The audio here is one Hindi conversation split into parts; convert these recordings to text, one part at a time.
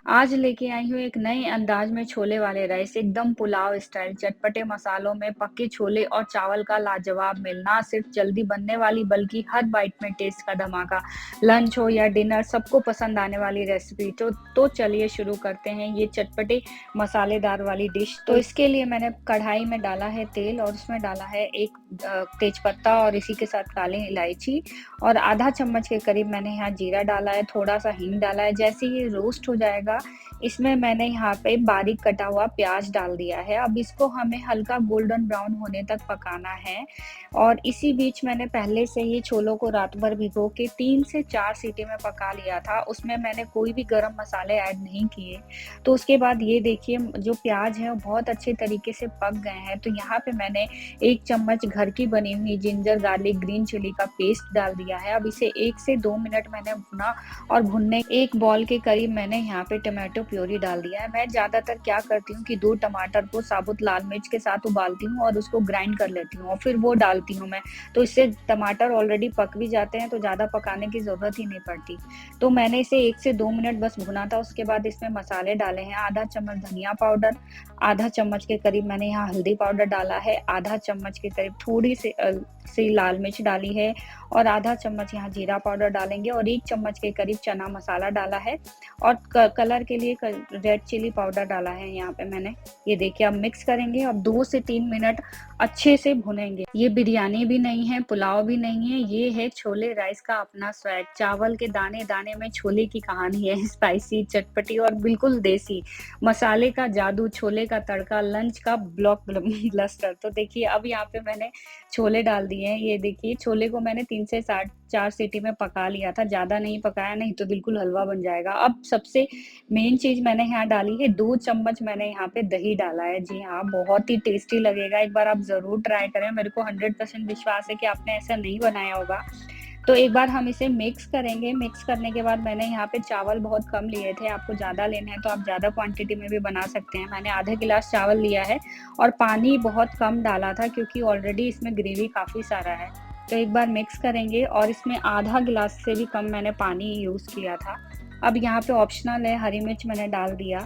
आज लेके आई हूँ एक नए अंदाज में छोले वाले राइस, एकदम पुलाव स्टाइल, चटपटे मसालों में पके छोले और चावल का लाजवाब मेल। ना सिर्फ जल्दी बनने वाली बल्कि हर बाइट में टेस्ट का धमाका। लंच हो या डिनर सबको पसंद आने वाली रेसिपी। तो चलिए शुरू करते हैं ये चटपटे मसालेदार वाली डिश। तो इसके लिए मैंने कढ़ाई में डाला है तेल और उसमें डाला है एक तेजपत्ता और इसी के साथ काली इलायची और आधा चम्मच के करीब मैंने यहाँ जीरा डाला है, थोड़ा सा हींग डाला है। जैसे ये रोस्ट हो जाएगा, इसमें मैंने यहाँ पे बारीक कटा हुआ प्याज डाल दिया है। अब इसको हमें हल्का गोल्डन ब्राउन होने तक पकाना है और इसी बीच मैंने पहले से ही छोलों को रात भर भिगो के 3 से 4 सीटी में पका लिया था। उसमें मैंने कोई भी गरम मसाले ऐड नहीं किए। तो उसके बाद ये देखिए जो प्याज है वो बहुत अच्छे तरीके से पक गए हैं। तो यहाँ पे मैंने 1 चम्मच घर की बनी हुई जिंजर गार्लिक ग्रीन चिली का पेस्ट डाल दिया है। अब इसे 1 से 2 मिनट मैंने भुना और भुनने 1 बॉल के करीब मैंने यहाँ पे टमाटो प्योरी डाल दिया है। मैं ज़्यादातर क्या करती हूँ कि 2 टमाटर को साबुत लाल मिर्च के साथ उबालती हूँ और उसको ग्राइंड कर लेती हूँ और फिर वो डालती हूँ मैं। तो इससे टमाटर ऑलरेडी पक भी जाते हैं तो ज़्यादा पकाने की ज़रूरत ही नहीं पड़ती। तो मैंने इसे 1 से 2 मिनट बस भुना था। उसके बाद इसमें मसाले डाले हैं, आधा चम्मच धनिया पाउडर, आधा चम्मच के करीब मैंने यहाँ हल्दी पाउडर डाला है, आधा चम्मच के करीब थोड़ी सी लाल मिर्च डाली है और आधा चम्मच यहाँ जीरा पाउडर डालेंगे और 1 चम्मच के करीब चना मसाला डाला है और कलर के लिए रेड चिली पाउडर डाला है यहाँ पे मैंने। ये देखिए अब मिक्स करेंगे। अब 2 से 3 मिनट अच्छे से भुनेंगे। ये बिरयानी भी नहीं है, पुलाव भी नहीं है, ये है छोले राइस का अपना स्वैग। चावल के दाने दाने में छोले की कहानी है, स्पाइसी, चटपटी और बिल्कुल देसी। मसाले का जादू, छोले का तड़का, लंच का ब्लॉकबस्टर। तो देखिए अब यहाँ पे मैंने छोले डाल दिए हैं। ये देखिए छोले को मैंने 3 से 4 सीटी में पका लिया था, ज़्यादा नहीं पकाया, नहीं तो बिल्कुल हलवा बन जाएगा। अब सबसे मेन चीज़ मैंने यहाँ डाली है, 2 चम्मच मैंने यहाँ पे दही डाला है। जी हाँ, बहुत ही टेस्टी लगेगा, एक बार आप ज़रूर ट्राई करें। मेरे को 100% विश्वास है कि आपने ऐसा नहीं बनाया होगा। तो एक बार हम इसे मिक्स करेंगे। मिक्स करने के बाद मैंने यहाँ पे चावल बहुत कम लिए थे, आपको ज़्यादा लेने हैं तो आप ज़्यादा क्वांटिटी में भी बना सकते हैं। मैंने आधा गिलास चावल लिया है और पानी बहुत कम डाला था क्योंकि ऑलरेडी इसमें ग्रेवी काफ़ी सारा है। तो एक बार मिक्स करेंगे और इसमें आधा गिलास से भी कम मैंने पानी यूज़ किया था। अब यहाँ पे ऑप्शनल है, हरी मिर्च मैंने डाल दिया,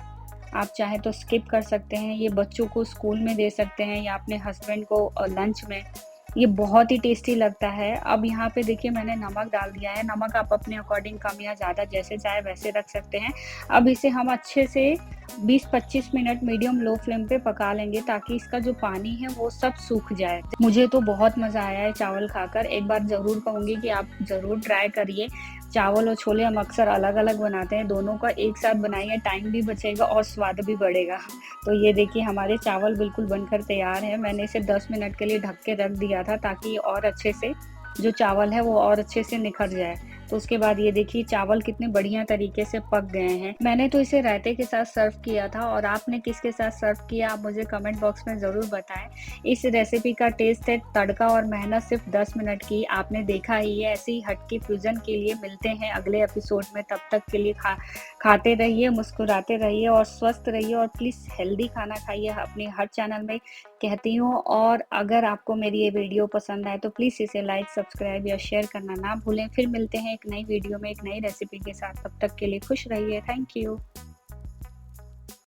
आप चाहें तो स्किप कर सकते हैं। ये बच्चों को स्कूल में दे सकते हैं या अपने हस्बैंड को लंच में, ये बहुत ही टेस्टी लगता है। अब यहाँ पे देखिए मैंने नमक डाल दिया है। नमक आप अपने अकॉर्डिंग कम या ज़्यादा जैसे चाहे वैसे रख सकते हैं। अब इसे हम अच्छे से 20-25 मिनट मीडियम लो फ्लेम पे पका लेंगे ताकि इसका जो पानी है वो सब सूख जाए। मुझे तो बहुत मज़ा आया है चावल खाकर। एक बार ज़रूर कहूँगी कि आप ज़रूर ट्राई करिए। चावल और छोले हम अक्सर अलग-अलग बनाते हैं, दोनों का एक साथ बनाइए, टाइम भी बचेगा और स्वाद भी बढ़ेगा। तो ये देखिए हमारे चावल बिल्कुल बनकर तैयार है। मैंने इसे 10 मिनट के लिए ढक के रख दिया था ताकि और अच्छे से जो चावल है वो और अच्छे से निखर जाए। तो उसके बाद ये देखिए चावल कितने बढ़िया तरीके से पक गए हैं। मैंने तो इसे रायते के साथ सर्व किया था और आपने किसके साथ सर्व किया आप मुझे कमेंट बॉक्स में ज़रूर बताएं। इस रेसिपी का टेस्ट है तड़का और मेहनत सिर्फ 10 मिनट की। आपने देखा ही है, ऐसी हटके फ्यूजन के लिए मिलते हैं अगले एपिसोड में। तब तक के लिए खाते रहिए, मुस्कुराते रहिए और स्वस्थ रहिए और प्लीज़ हेल्दी खाना खाइए, अपने हर चैनल में कहती हूँ। और अगर आपको मेरी ये वीडियो पसंद आए तो प्लीज़ इसे लाइक, सब्सक्राइब या शेयर करना ना भूलें। फिर मिलते हैं एक नई वीडियो में एक नई रेसिपी के साथ। तब तक के लिए खुश रहिए। Thank you.